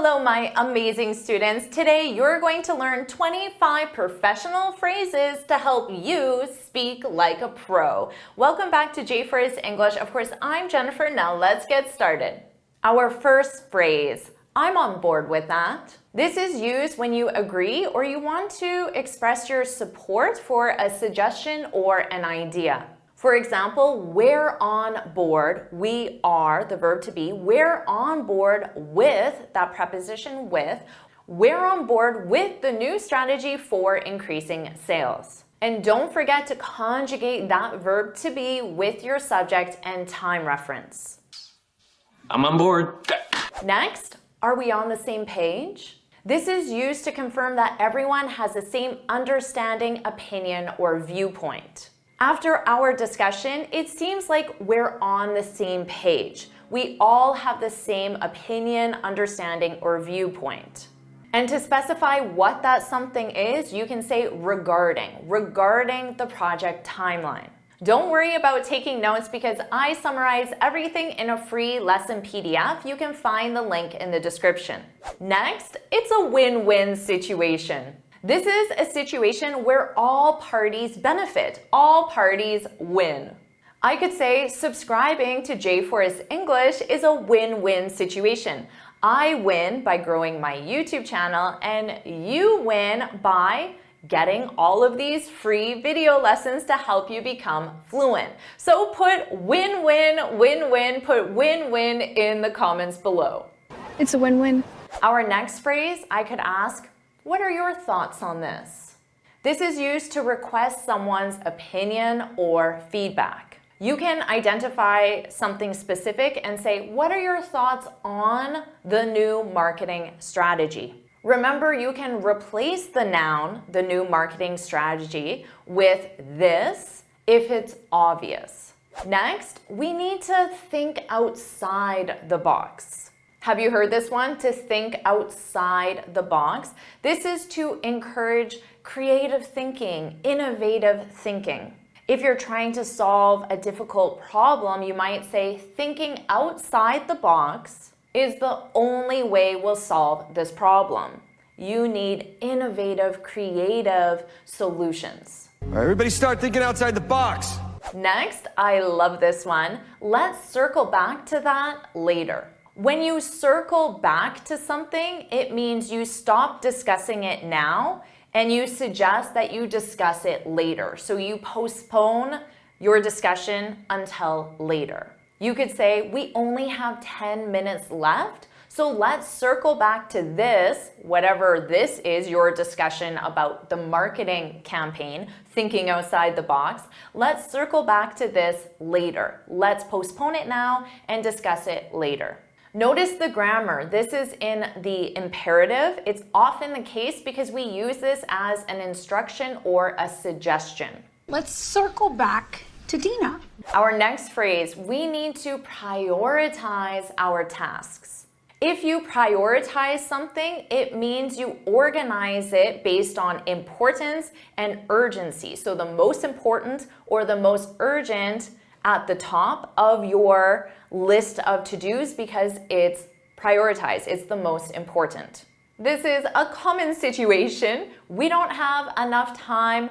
Hello, my amazing students. Today, you're going to learn 25 professional phrases to help you speak like a pro. Welcome back to J for English. Of course, I'm Jennifer. Now let's get started. Our first phrase, I'm on board with that. This is used when you agree or you want to express your support for a suggestion or an idea. For example, we're on board, we are, the verb to be, we're on board with, that preposition with, we're on board with the new strategy for increasing sales. And don't forget to conjugate that verb to be with your subject and time reference. I'm on board. Next, are we on the same page? This is used to confirm that everyone has the same understanding, opinion, or viewpoint. After our discussion, it seems like we're on the same page. We all have the same opinion, understanding, or viewpoint. And to specify what that something is, you can say regarding the project timeline. Don't worry about taking notes because I summarize everything in a free lesson PDF. You can find the link in the description. Next, it's a win-win situation. This is a situation where all parties benefit, all parties win. I could say subscribing to J for English is a win-win situation. I win by growing my YouTube channel and you win by getting all of these free video lessons to help you become fluent. So put win-win, win-win, put win-win in the comments below. It's a win-win. Our next phrase, I could ask, what are your thoughts on this? This is used to request someone's opinion or feedback. You can identify something specific and say, what are your thoughts on the new marketing strategy? Remember, you can replace the noun, the new marketing strategy, with this if it's obvious. Next, we need to think outside the box. Have you heard this one? To think outside the box. This is to encourage creative thinking, innovative thinking. If you're trying to solve a difficult problem, you might say thinking outside the box is the only way we'll solve this problem. You need innovative, creative solutions. All right, everybody start thinking outside the box. Next, I love this one. Let's circle back to that later. When you circle back to something, it means you stop discussing it now and you suggest that you discuss it later. So you postpone your discussion until later. You could say, we only have 10 minutes left, so let's circle back to this, whatever this is, your discussion about the marketing campaign, thinking outside the box. Let's circle back to this later. Let's postpone it now and discuss it later. Notice the grammar. This is in the imperative. It's often the case because we use this as an instruction or a suggestion. Let's circle back to Dina. Our next phrase, we need to prioritize our tasks. If you prioritize something, it means you organize it based on importance and urgency. So the most important or the most urgent at the top of your list of to-dos because it's prioritized. It's the most important. This is a common situation. We don't have enough time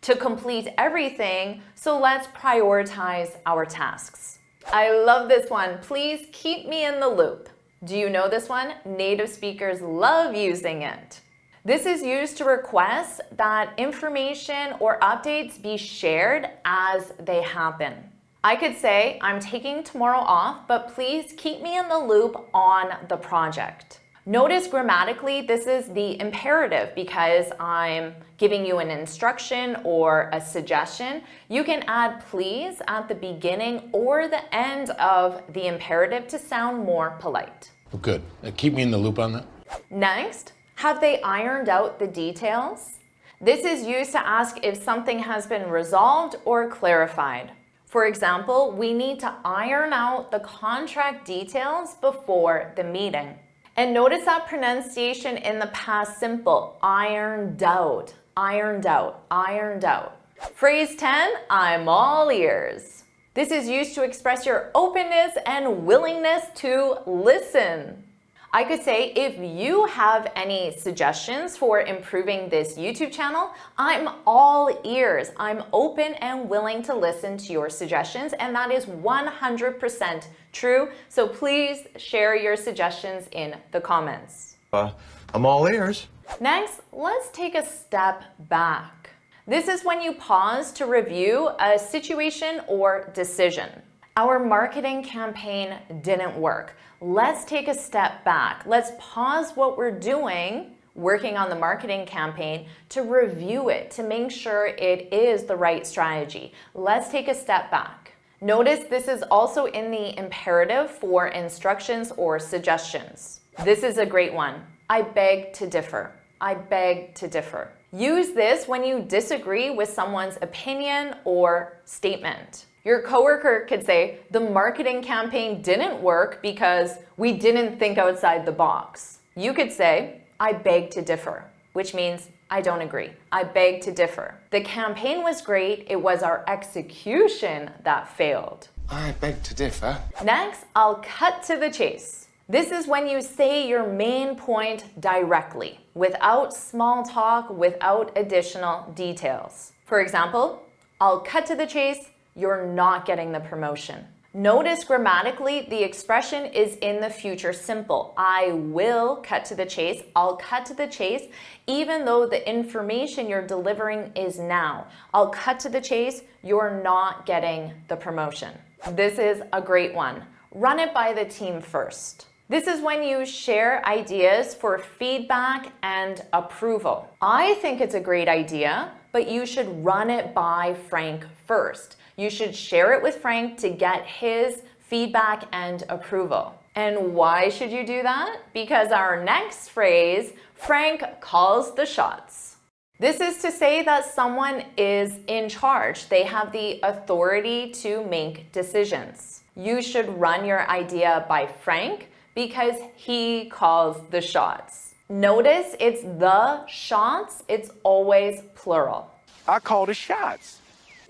to complete everything, so let's prioritize our tasks. I love this one. Please keep me in the loop. Do you know this one? Native speakers love using it. This is used to request that information or updates be shared as they happen. I could say, I'm taking tomorrow off, but please keep me in the loop on the project. Notice grammatically, this is the imperative because I'm giving you an instruction or a suggestion. You can add please at the beginning or the end of the imperative to sound more polite. Well, good. Keep me in the loop on that. Next, have they ironed out the details? This is used to ask if something has been resolved or clarified. For example, we need to iron out the contract details before the meeting. And notice that pronunciation in the past simple, ironed out, ironed out, ironed out. Phrase 10, I'm all ears. This is used to express your openness and willingness to listen. I could say, if you have any suggestions for improving this YouTube channel, I'm all ears. I'm open and willing to listen to your suggestions, and that is 100% true. So please share your suggestions in the comments. I'm all ears. Next, let's take a step back. This is when you pause to review a situation or decision. Our marketing campaign didn't work. Let's take a step back. Let's pause what we're doing, working on the marketing campaign, to review it, to make sure it is the right strategy. Let's take a step back. Notice this is also in the imperative for instructions or suggestions. This is a great one. I beg to differ. I beg to differ. Use this when you disagree with someone's opinion or statement. Your coworker could say, the marketing campaign didn't work because we didn't think outside the box. You could say, I beg to differ, which means I don't agree. I beg to differ. The campaign was great. It was our execution that failed. I beg to differ. Next, I'll cut to the chase. This is when you say your main point directly, without small talk, without additional details. For example, I'll cut to the chase. You're not getting the promotion. Notice grammatically, the expression is in the future simple. I will cut to the chase. I'll cut to the chase, even though the information you're delivering is now. I'll cut to the chase. You're not getting the promotion. This is a great one. Run it by the team first. This is when you share ideas for feedback and approval. I think it's a great idea, but you should run it by Frank first. You should share it with Frank to get his feedback and approval. And why should you do that? Because our next phrase, Frank calls the shots. This is to say that someone is in charge. They have the authority to make decisions. You should run your idea by Frank because he calls the shots. Notice it's the shots. It's always plural. I call the shots.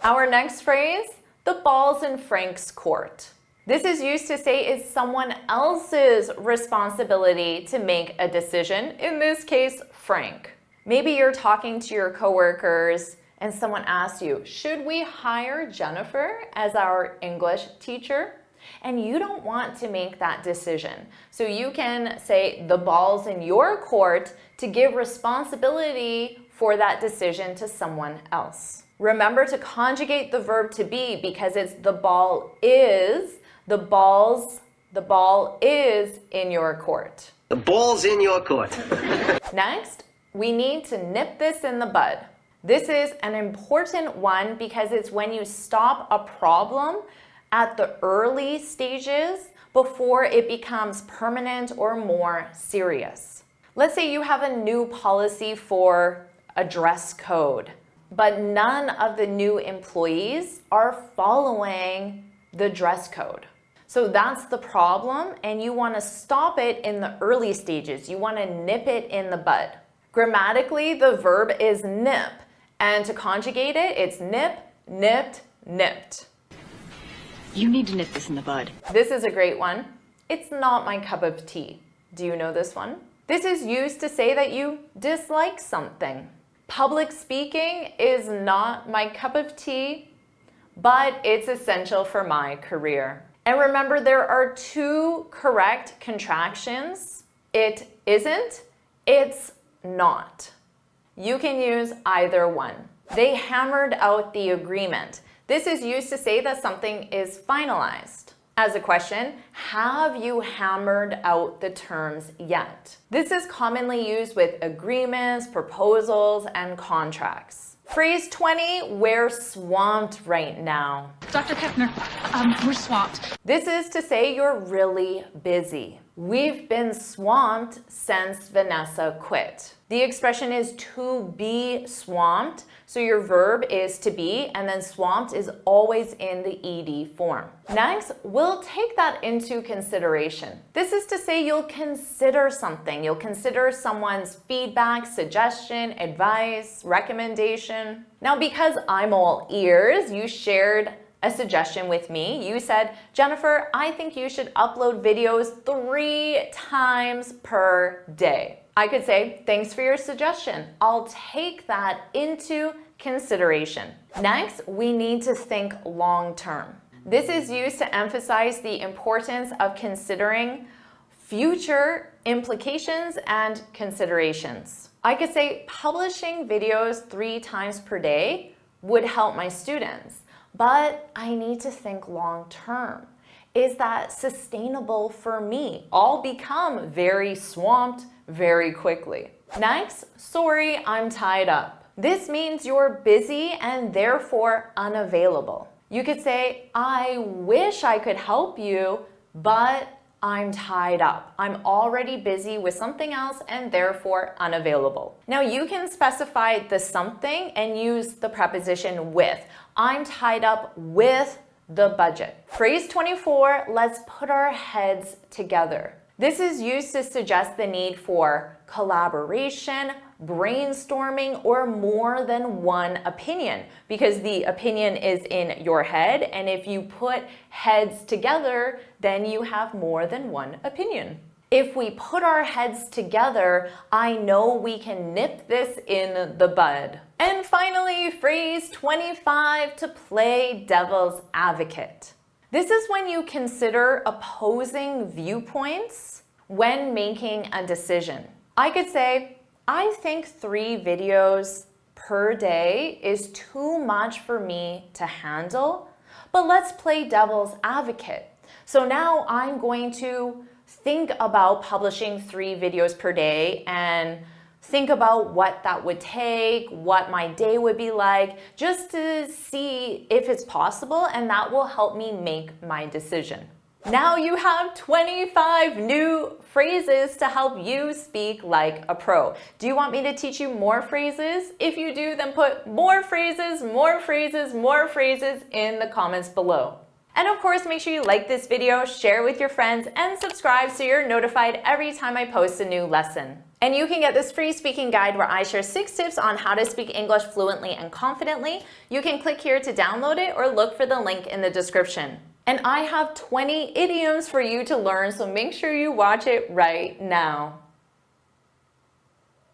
Our next phrase, the ball's in Frank's court. This is used to say it's someone else's responsibility to make a decision, in this case, Frank. Maybe you're talking to your coworkers and someone asks you, should we hire Jennifer as our English teacher? And you don't want to make that decision. So you can say the ball's in your court to give responsibility for that decision to someone else. Remember to conjugate the verb to be because it's the ball is, the ball is in your court. The ball's in your court. Next, we need to nip this in the bud. This is an important one because it's when you stop a problem at the early stages before it becomes permanent or more serious. Let's say you have a new policy for a dress code, but none of the new employees are following the dress code. So that's the problem, and you want to stop it in the early stages. You want to nip it in the bud. Grammatically, the verb is nip, and to conjugate it, it's nip, nipped, nipped. You need to nip this in the bud. This is a great one. It's not my cup of tea. Do you know this one? This is used to say that you dislike something. Public speaking is not my cup of tea, but it's essential for my career. And remember, there are two correct contractions. It isn't, it's not. You can use either one. They hammered out the agreement. This is used to say that something is finalized. As a question, have you hammered out the terms yet? This is commonly used with agreements, proposals, and contracts. Phrase 20, we're swamped right now. Dr. Kepner, we're swamped. This is to say you're really busy. We've been swamped since Vanessa quit. The expression is to be swamped, so your verb is to be, and then swamped is always in the ed form. Next, we'll take that into consideration. This is to say you'll consider something. You'll consider someone's feedback, suggestion, advice, recommendation. Now, because I'm all ears, you shared a suggestion with me. You said, Jennifer, I think you should upload videos 3 times per day. I could say, thanks for your suggestion. I'll take that into consideration. Next, we need to think long term. This is used to emphasize the importance of considering future implications and considerations. I could say publishing videos 3 times per day would help my students, but I need to think long term. Is that sustainable for me? I'll become very swamped very quickly. Next, sorry, I'm tied up. This means you're busy and therefore unavailable. You could say, I wish I could help you, but I'm tied up. I'm already busy with something else and therefore unavailable. Now you can specify the something and use the preposition with. I'm tied up with the budget. Phrase 24, let's put our heads together. This is used to suggest the need for collaboration, brainstorming, or more than one opinion, because the opinion is in your head, and if you put heads together, then you have more than one opinion. If we put our heads together, I know we can nip this in the bud. And finally, phrase 25, to play devil's advocate. This is when you consider opposing viewpoints when making a decision. I could say, I think 3 videos per day is too much for me to handle, but let's play devil's advocate. So now I'm going to think about publishing 3 videos per day and think about what that would take, what my day would be like, just to see if it's possible, and that will help me make my decision. Now you have 25 new phrases to help you speak like a pro. Do you want me to teach you more phrases? If you do, then put more phrases, more phrases, more phrases in the comments below. And of course, make sure you like this video, share with your friends, and subscribe so you're notified every time I post a new lesson. And you can get this free speaking guide where I share 6 tips on how to speak English fluently and confidently. You can click here to download it or look for the link in the description. And I have 20 idioms for you to learn, so make sure you watch it right now.